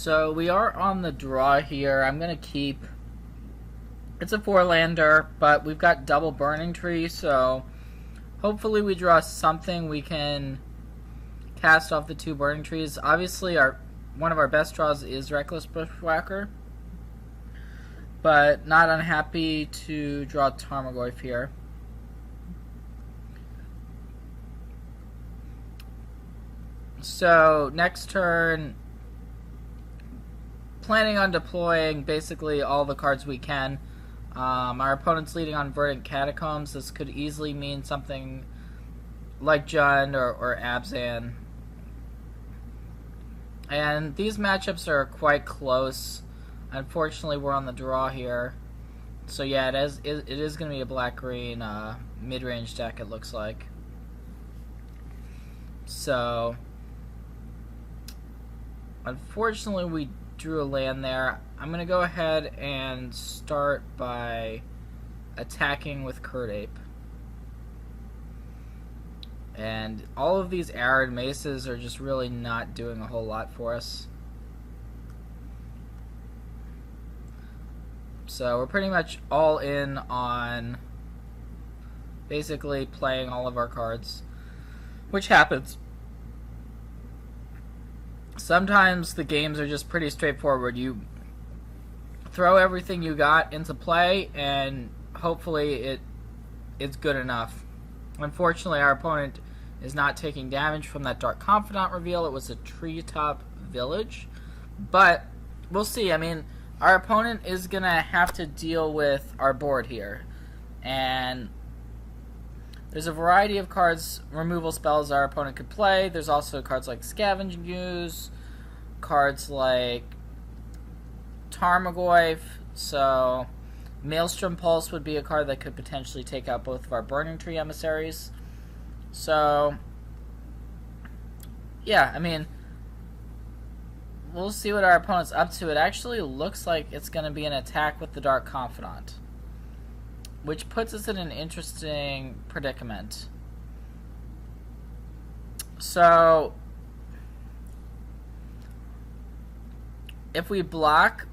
So we are on the draw here. I'm going to keep... It's a 4-lander, but we've got double Burning Tree, so hopefully we draw something we can cast off the 2 Burning Trees. Obviously, one of our best draws is Reckless Bushwhacker, but not unhappy to draw Tarmogoyf here. So, next turn, planning on deploying basically all the cards we can. Our opponent's leading on Verdant Catacombs. This could easily mean something like Jund or Abzan. And these matchups are quite close. Unfortunately, we're on the draw here. So yeah, it is going to be a black-green mid-range deck, it looks like. So, unfortunately, we drew a land there. I'm going to go ahead and start by attacking with Curdape. And all of these Arid Maces are just really not doing a whole lot for us. So we're pretty much all in on basically playing all of our cards, which happens. Sometimes the games are just pretty straightforward. You throw everything you got into play, and hopefully it's good enough. Unfortunately, our opponent is not taking damage from that Dark Confidant reveal. It was a Treetop Village. But we'll see. I mean, our opponent is going to have to deal with our board here. And there's a variety of cards, removal spells our opponent could play. There's also cards like Scavenging Ooze, cards like Tarmogoyf. So Maelstrom Pulse would be a card that could potentially take out both of our Burning Tree emissaries. So, yeah, I mean, we'll see what our opponent's up to. It actually looks like it's going to be an attack with the Dark Confidant, which puts us in an interesting predicament. So, if we block,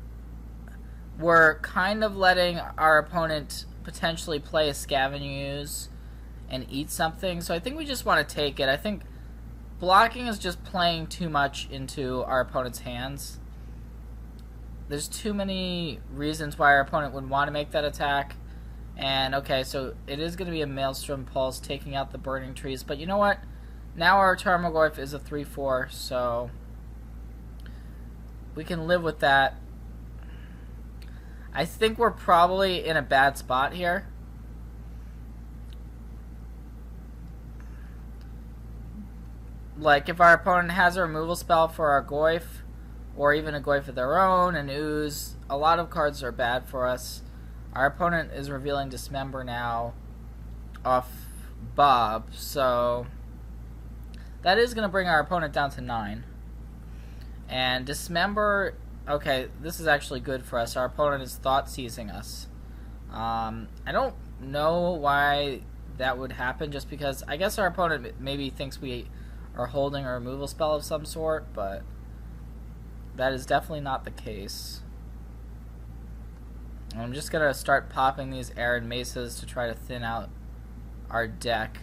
we're kind of letting our opponent potentially play a Scavenging Ooze and eat something. So I think we just want to take it. I think blocking is just playing too much into our opponent's hands. There's too many reasons why our opponent would want to make that attack. And okay, so it is going to be a Maelstrom Pulse taking out the Burning Trees. But you know what? Now our Tarmogoyf is a 3/4, so we can live with that. I think we're probably in a bad spot here. Like, if our opponent has a removal spell for our Goyf, or even a Goyf of their own, an Ooze, a lot of cards are bad for us. Our opponent is revealing Dismember now off Bob, so that is going to bring our opponent down to 9. And Dismember, okay, this is actually good for us. Our opponent is thought seizing us. I don't know why that would happen, just because I guess our opponent maybe thinks we are holding a removal spell of some sort, but that is definitely not the case. I'm just going to start popping these Arid Maces to try to thin out our deck.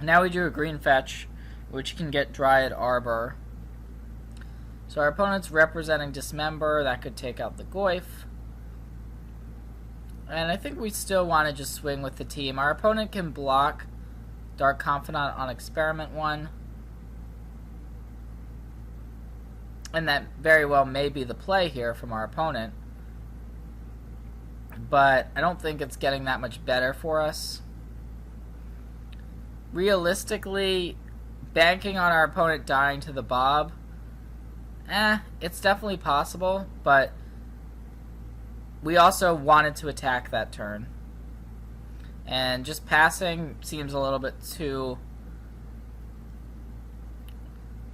Now we do a green fetch, which can get Dryad Arbor. So our opponent's representing Dismember. That could take out the Goyf. And I think we still want to just swing with the team. Our opponent can block Dark Confidant on Experiment 1. And that very well may be the play here from our opponent. But I don't think it's getting that much better for us. Realistically, banking on our opponent dying to the Bob, it's definitely possible, but we also wanted to attack that turn. And just passing seems a little bit too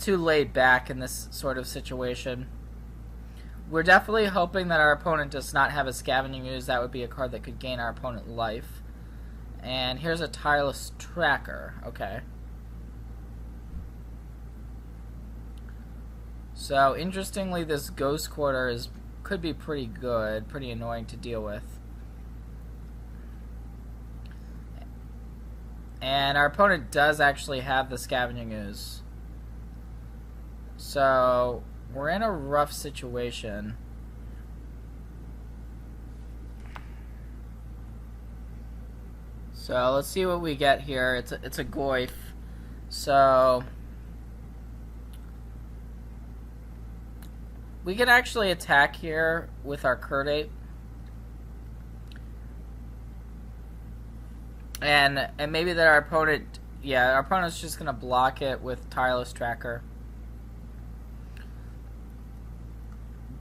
laid back in this sort of situation. We're definitely hoping that our opponent does not have a Scavenging Ooze. That would be a card that could gain our opponent life. And here's a Tireless Tracker. Okay. So interestingly, this Ghost Quarter could be pretty good, pretty annoying to deal with. And our opponent does actually have the Scavenging Ooze. So we're in a rough situation. So let's see what we get here. It's a Goyf. So we can actually attack here with our Curdape. And maybe that our opponent, our opponent's just going to block it with Tireless Tracker.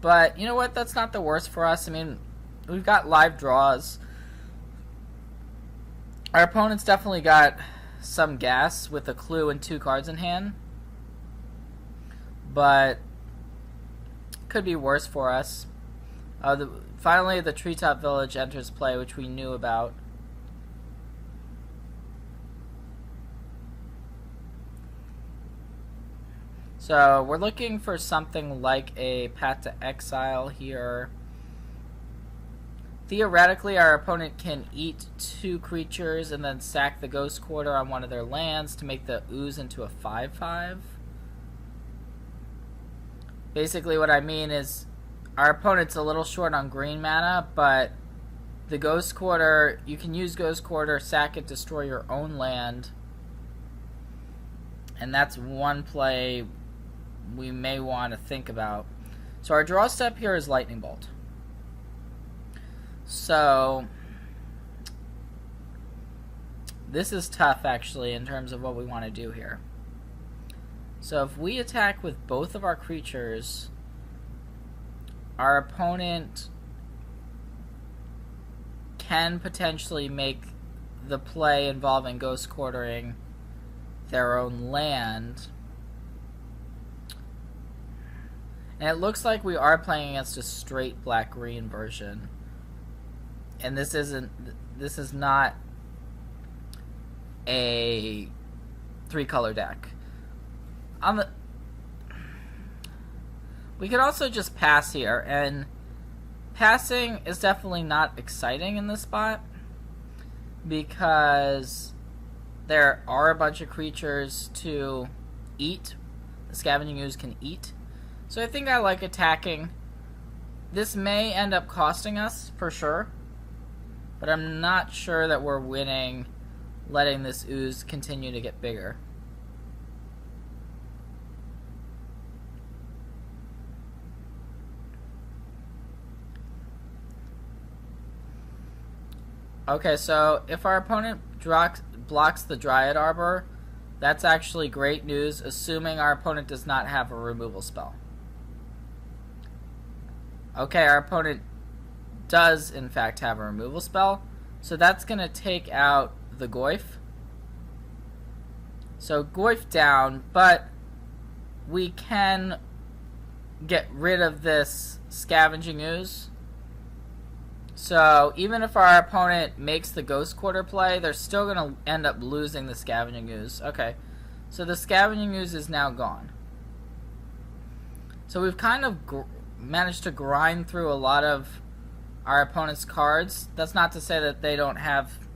But you know what? That's not the worst for us. I mean, we've got live draws. Our opponent's definitely got some gas with a clue and 2 cards in hand. But could be worse for us. Finally, the Treetop Village enters play, which we knew about. So we're looking for something like a Path to Exile here. Theoretically, our opponent can eat 2 creatures and then sack the Ghost Quarter on one of their lands to make the Ooze into a 5/5. Basically what I mean is our opponent's a little short on green mana, but the Ghost Quarter, you can use Ghost Quarter, sack it, destroy your own land. And that's one play we may want to think about. So our draw step here is Lightning Bolt. So this is tough actually in terms of what we want to do here. So if we attack with both of our creatures, our opponent can potentially make the play involving Ghost Quartering their own land. And it looks like we are playing against a straight black-green version. And this is not a 3-color deck. We could also just pass here, and passing is definitely not exciting in this spot because there are a bunch of creatures to eat. The Scavenging Ooze can eat. So I think I like attacking. This may end up costing us, for sure. But I'm not sure that we're winning letting this Ooze continue to get bigger. Okay, so if our opponent blocks the Dryad Arbor, that's actually great news, assuming our opponent does not have a removal spell. Okay, our opponent does, in fact, have a removal spell. So that's going to take out the Goyf. So Goyf down, but we can get rid of this Scavenging Ooze. So even if our opponent makes the Ghost Quarter play, they're still going to end up losing the Scavenging Ooze. Okay, so the Scavenging Ooze is now gone. So we've kind of managed to grind through a lot of our opponent's cards. That's not to say that they don't have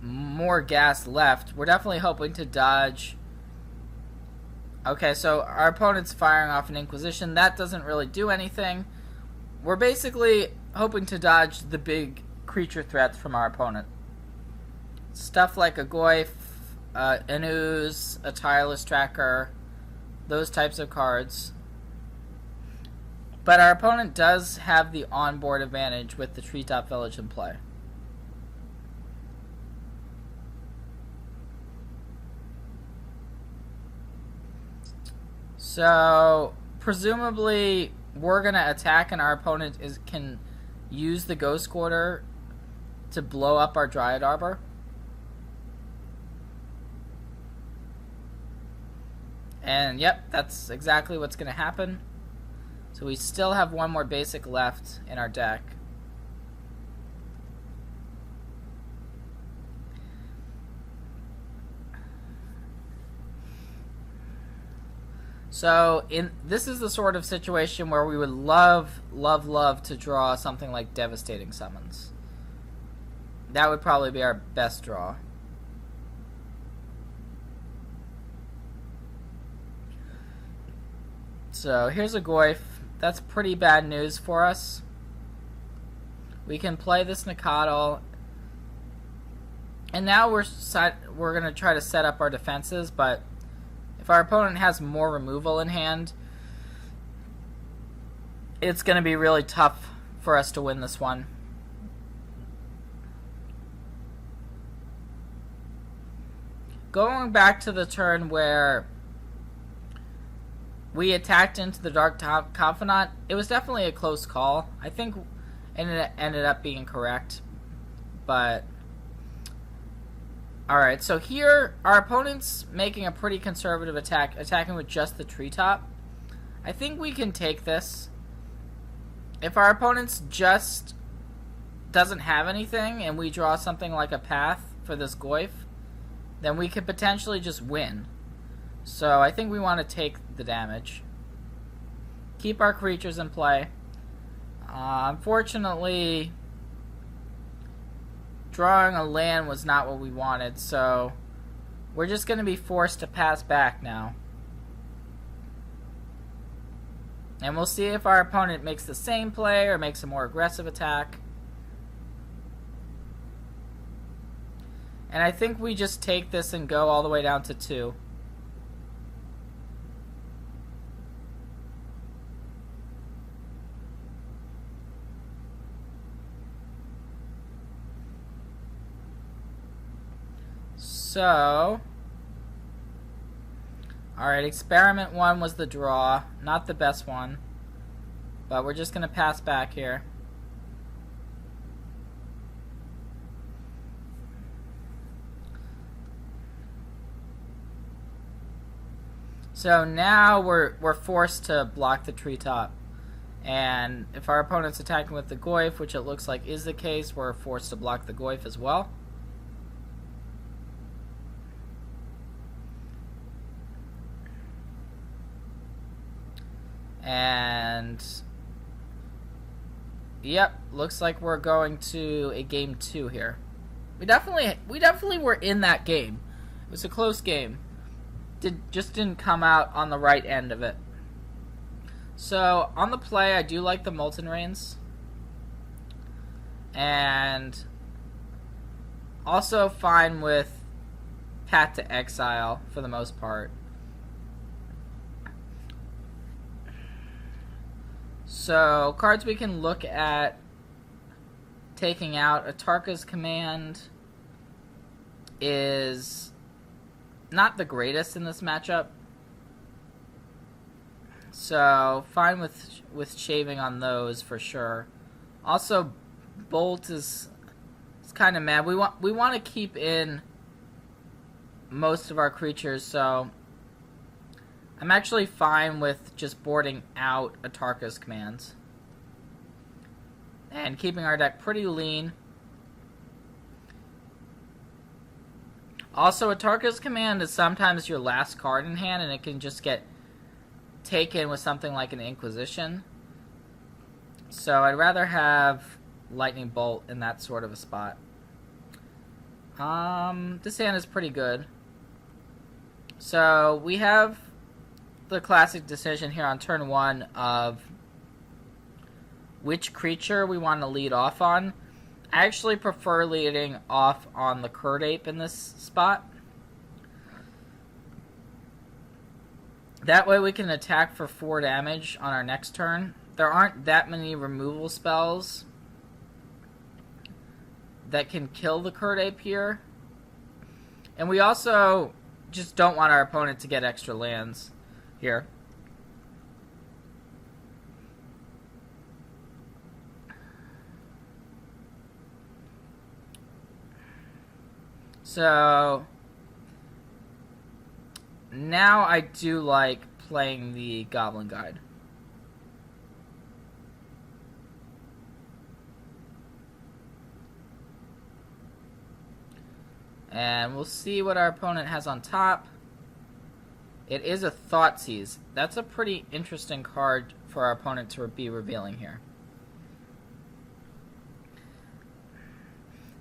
more gas left. We're definitely hoping to dodge. Okay, so our opponent's firing off an Inquisition. That doesn't really do anything. We're basically hoping to dodge the big creature threats from our opponent. Stuff like a Goyf, an Ooze, a Tireless Tracker, those types of cards. But our opponent does have the onboard advantage with the Treetop Village in play. So, presumably, we're going to attack and our opponent can use the Ghost Quarter to blow up our Dryad Arbor. And, yep, that's exactly what's going to happen. So we still have one more basic left in our deck. So this is the sort of situation where we would love to draw something like Devastating Summons. That would probably be our best draw. So here's a Goyf. That's pretty bad news for us. We can play this Nacatl. And now we're going to try to set up our defenses, but if our opponent has more removal in hand, it's going to be really tough for us to win this one. Going back to the turn where we attacked into the Dark Confidant, it was definitely a close call. I think it ended up being correct. But alright, so here our opponent's making a pretty conservative attack, attacking with just the treetop. I think we can take this. If our opponent's just doesn't have anything and we draw something like a path for this Goyf, then we could potentially just win. So I think we want to take the damage. Keep our creatures in play. Unfortunately, drawing a land was not what we wanted, so we're just going to be forced to pass back now. And we'll see if our opponent makes the same play or makes a more aggressive attack. And I think we just take this and go all the way down to 2. So, alright, experiment 1 was the draw. Not the best one. But we're just going to pass back here. So now we're forced to block the treetop. And if our opponent's attacking with the Goyf, which it looks like is the case, we're forced to block the Goyf as well. And yep, looks like we're going to a game 2 here. We definitely were in that game. It was a close game. Just didn't come out on the right end of it. So on the play, I do like the Molten Rains, and also fine with Path to Exile for the most part. So cards we can look at taking out. Atarka's Command is not the greatest in this matchup, so fine with shaving on those for sure. Also, Bolt is kind of mad. We want to keep in most of our creatures, so I'm actually fine with just boarding out Atarka's Commands and keeping our deck pretty lean. Also, Atarka's Command is sometimes your last card in hand, and it can just get taken with something like an Inquisition. So I'd rather have Lightning Bolt in that sort of a spot. This hand is pretty good. So we have the classic decision here on turn 1 of which creature we want to lead off on. I actually prefer leading off on the Curd Ape in this spot. That way we can attack for 4 damage on our next turn. There aren't that many removal spells that can kill the Curd Ape here. And we also just don't want our opponent to get extra lands here. So now I do like playing the Goblin Guide. And we'll see what our opponent has on top. It is a Thoughtseize. That's a pretty interesting card for our opponent to be revealing here.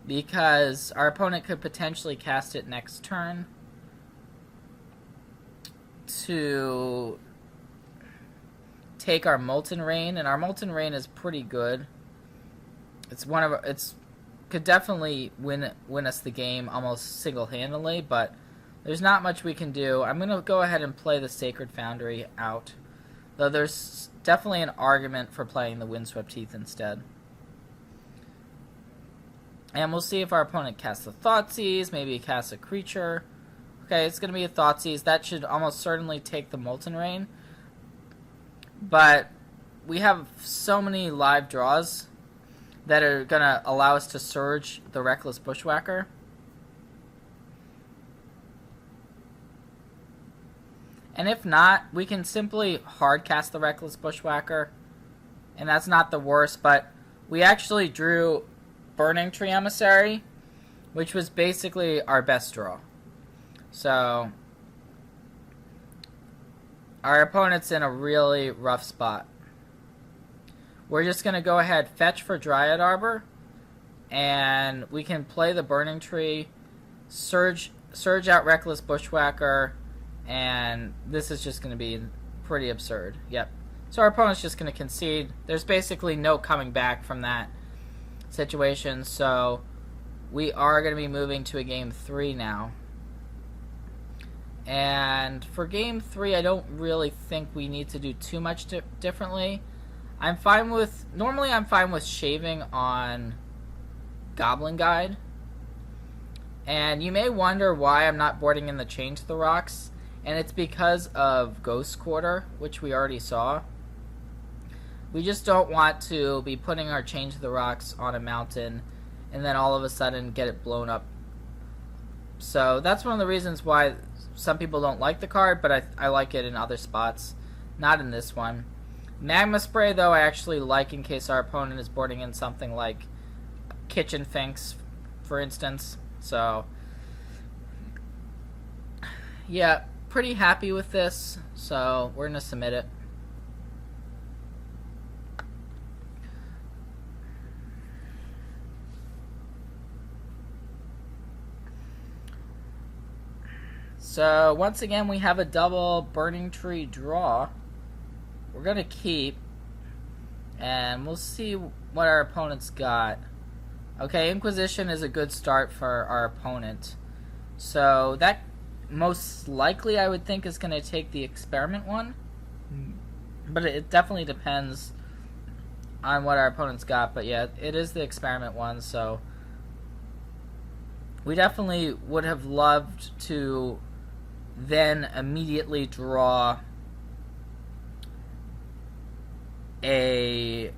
Because our opponent could potentially cast it next turn to take our Molten Rain, and our Molten Rain is pretty good. It's could definitely win us the game almost single-handedly, but there's not much we can do. I'm going to go ahead and play the Sacred Foundry out, though there's definitely an argument for playing the Windswept Heath instead. And we'll see if our opponent casts a Thoughtseize, maybe he casts a creature. Okay, it's going to be a Thoughtseize. That should almost certainly take the Molten Rain. But we have so many live draws that are going to allow us to surge the Reckless Bushwhacker. And if not, we can simply hard cast the Reckless Bushwhacker. And that's not the worst, but we actually drew Burning Tree Emissary, which was basically our best draw. So our opponent's in a really rough spot. We're just going to go ahead, fetch for Dryad Arbor, and we can play the Burning Tree, surge out Reckless Bushwhacker, and this is just going to be pretty absurd. Yep. So our opponent's just going to concede. There's basically no coming back from that situation, so we are going to be moving to a game 3 now. And for game 3, I don't really think we need to do too much differently. Normally I'm fine with shaving on Goblin Guide. And you may wonder why I'm not boarding in the Chain to the Rocks, and it's because of Ghost Quarter, which we already saw. We just don't want to be putting our Chain to the Rocks on a mountain and then all of a sudden get it blown up. So that's one of the reasons why some people don't like the card, but I like it in other spots. Not in this one. Magma Spray, though, I actually like in case our opponent is boarding in something like Kitchen Finks, for instance. So, yeah, pretty happy with this. So we're going to submit it. So, once again, we have a double Burning Tree draw. We're going to keep, and we'll see what our opponent's got. Okay, Inquisition is a good start for our opponent. So, that most likely, I would think, is going to take the Experiment one. But it definitely depends on what our opponent's got. But yeah, it is the Experiment one, so we definitely would have loved to then immediately draw a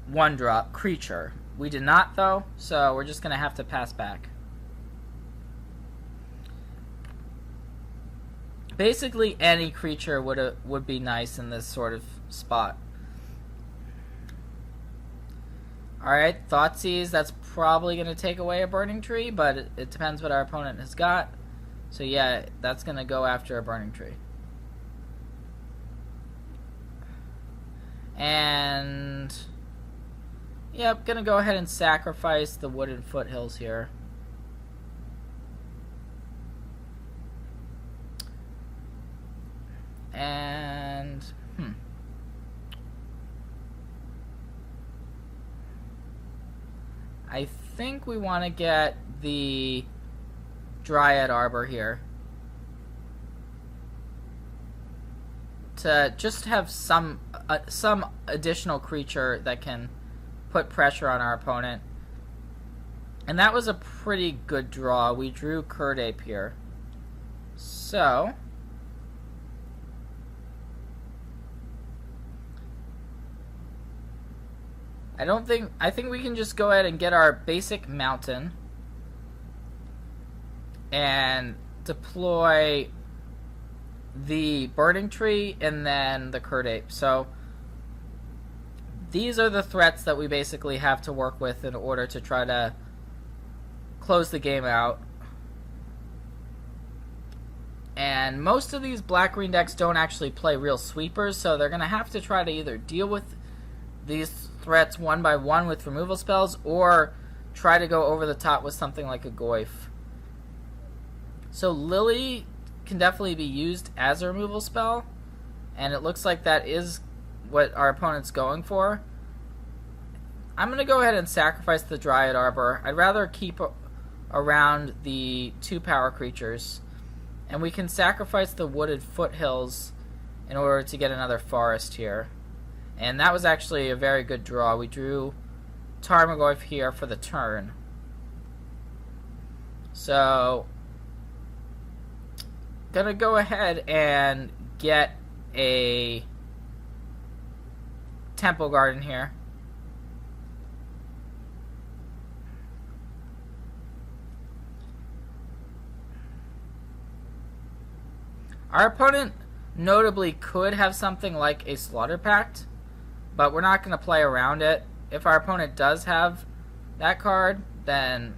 1-drop creature. We did not, though, so we're just going to have to pass back. Basically, any creature would be nice in this sort of spot. Alright, Thoughtseize, that's probably going to take away a Burning Tree, but it depends what our opponent has got. So yeah, that's going to go after a Burning Tree. And yep, going to go ahead and sacrifice the Wooden Foothills here. And I think we want to get the Dryad Arbor here to just have some additional creature that can put pressure on our opponent. And that was a pretty good draw. We drew Curdape here. So I think we can just go ahead and get our basic mountain and deploy the Burning Tree and then the Curdape. So these are the threats that we basically have to work with in order to try to close the game out. And most of these black-green decks don't actually play real sweepers, so they're going to have to try to either deal with these threats one by one with removal spells, or try to go over the top with something like a Goyf. So Lily can definitely be used as a removal spell, and it looks like that is what our opponent's going for. I'm going to go ahead and sacrifice the Dryad Arbor. I'd rather keep around the 2 power creatures. And we can sacrifice the Wooded Foothills in order to get another forest here. And that was actually a very good draw. We drew Tarmogoyf here for the turn. So, gonna go ahead and get a Temple Garden here. Our opponent notably could have something like a Slaughter Pact, but we're not going to play around it. If our opponent does have that card, then,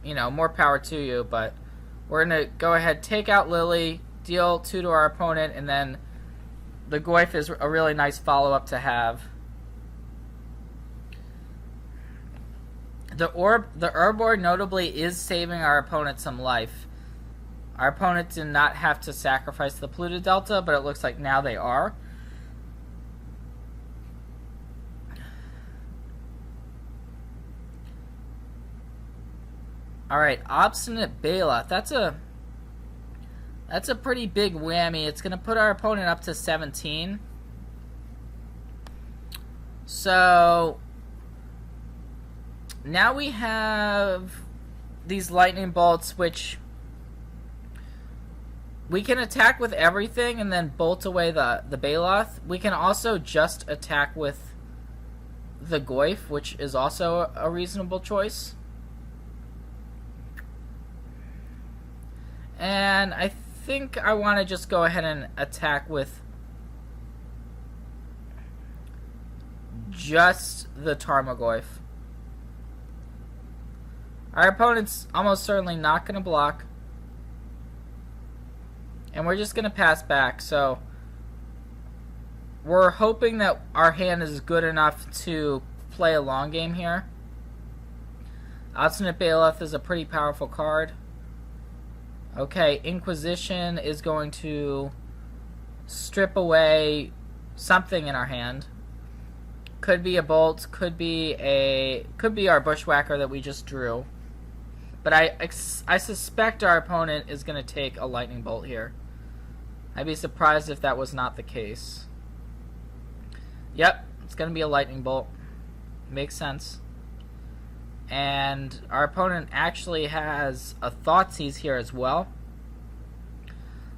you know, more power to you, but we're going to go ahead, take out Lily, deal 2 to our opponent, and then the Goyf is a really nice follow-up to have. The Urborg notably is saving our opponent some life. Our opponent did not have to sacrifice the Polluted Delta, but it looks like now they are. Alright, Obstinate Baloth. That's a pretty big whammy. It's going to put our opponent up to 17. So, now we have these Lightning Bolts, which we can attack with everything and then bolt away the Baloth. We can also just attack with the Goyf, which is also a reasonable choice. And I think I want to just go ahead and attack with just the Tarmogoyf. Our opponent's almost certainly not going to block. And we're just going to pass back, so we're hoping that our hand is good enough to play a long game here. Obstinate Baloth is a pretty powerful card. Okay, Inquisition is going to strip away something in our hand. Could be a Bolt, could be our Bushwhacker that we just drew. But I suspect our opponent is going to take a Lightning Bolt here. I'd be surprised if that was not the case. Yep, it's going to be a Lightning Bolt. Makes sense. And our opponent actually has a Thoughtseize here as well.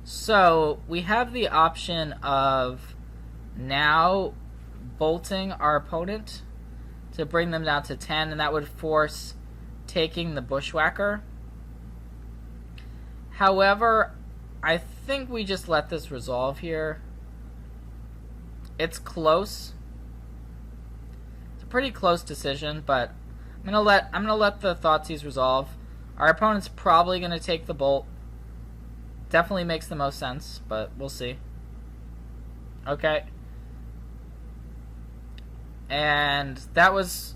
So we have the option of now bolting our opponent to bring them down to 10, and that would force taking the Bushwhacker. However, I think we just let this resolve here. It's close. It's a pretty close decision, but I'm gonna let the Thoughtseize resolve. Our opponent's probably gonna take the Bolt. Definitely makes the most sense, but we'll see. Okay. And that was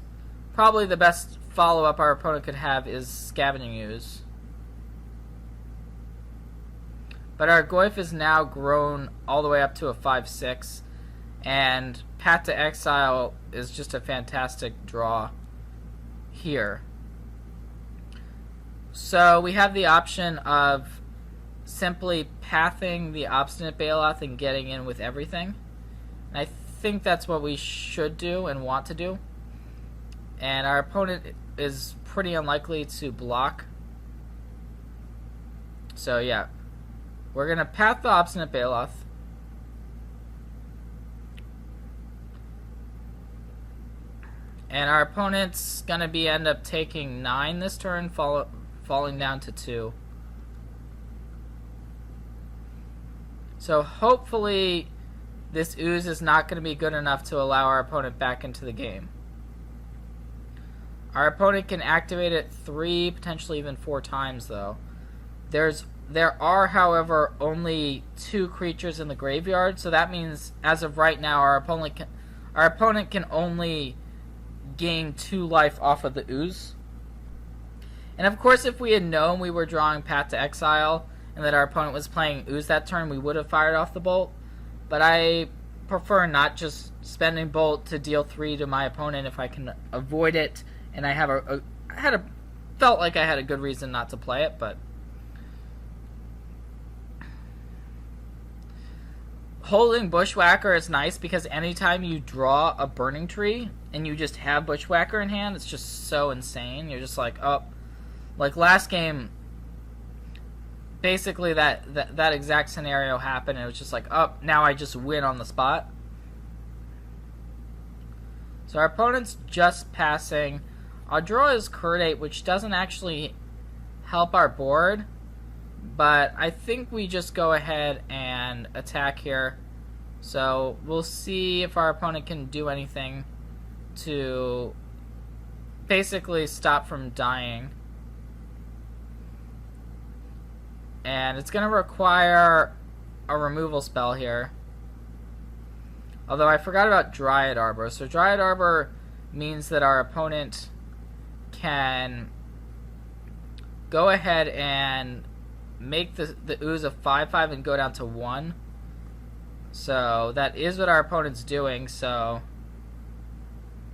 probably the best follow-up our opponent could have is Scavenging Ooze. But our Goyf is now grown all the way up to a 5/6, and Path to Exile is just a fantastic draw here. So we have the option of simply pathing the Obstinate Baloth and getting in with everything. And I think that's what we should do and want to do. And our opponent is pretty unlikely to block. So yeah, we're going to path the Obstinate Baloth. And our opponent's going to end up taking 9 this turn, falling down to 2. So hopefully this Ooze is not going to be good enough to allow our opponent back into the game. Our opponent can activate it 3, potentially even 4 times though. There are, however, only 2 creatures in the graveyard, so that means as of right now our opponent can only gain 2 life off of the ooze. And of course, if we had known we were drawing Path to Exile and that our opponent was playing ooze that turn, we would have fired off the bolt. But I prefer not just spending bolt to deal 3 to my opponent if I can avoid it, and I felt like I had a good reason not to play it, but holding Bushwhacker is nice because anytime you draw a Burning Tree and you just have Bushwhacker in hand, it's just so insane. You're just like, oh, like last game, basically that exact scenario happened, and it was just like, oh, now I just win on the spot. So our opponent's just passing. Our draw is Curdate, which doesn't actually help our board, but I think we just go ahead and attack here. So we'll see if our opponent can do anything to basically stop from dying. And it's going to require a removal spell here. Although I forgot about Dryad Arbor. So Dryad Arbor means that our opponent can go ahead and make the ooze a 5/5 and go down to 1. So that is what our opponent's doing. So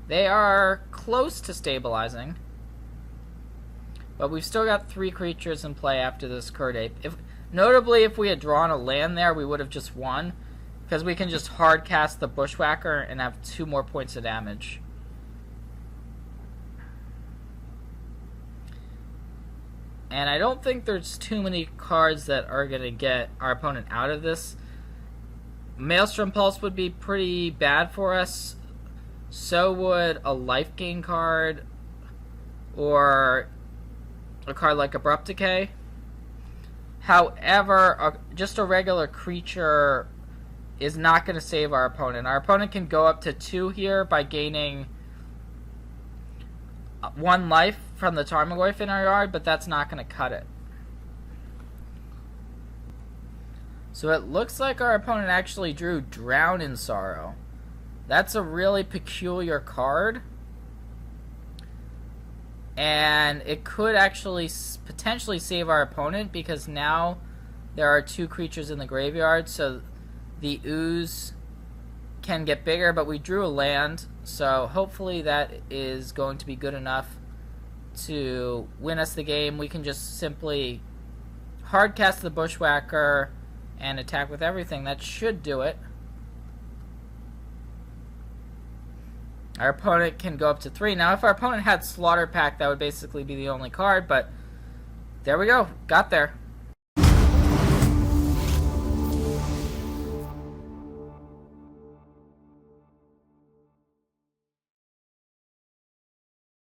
they are close to stabilizing. But we've still got 3 creatures in play after this Curdate. Notably, if we had drawn a land there, we would have just won, because we can just hard cast the Bushwhacker and have 2 more points of damage. And I don't think there's too many cards that are going to get our opponent out of this. Maelstrom Pulse would be pretty bad for us. So would a life gain card, or a card like Abrupt Decay. However, just a regular creature is not going to save our opponent. Our opponent can go up to 2 here by gaining 1 life from the Tarmogoyf in our yard, but that's not going to cut it. So it looks like our opponent actually drew Drown in Sorrow. That's a really peculiar card. And it could actually potentially save our opponent, because now there are 2 creatures in the graveyard, so the ooze can get bigger, but we drew a land, so hopefully that is going to be good enough to win us the game. We can just simply hard cast the Bushwhacker and attack with everything. That should do it. Our opponent can go up to 3. Now, if our opponent had Slaughter Pact, that would basically be the only card, but there we go. Got there.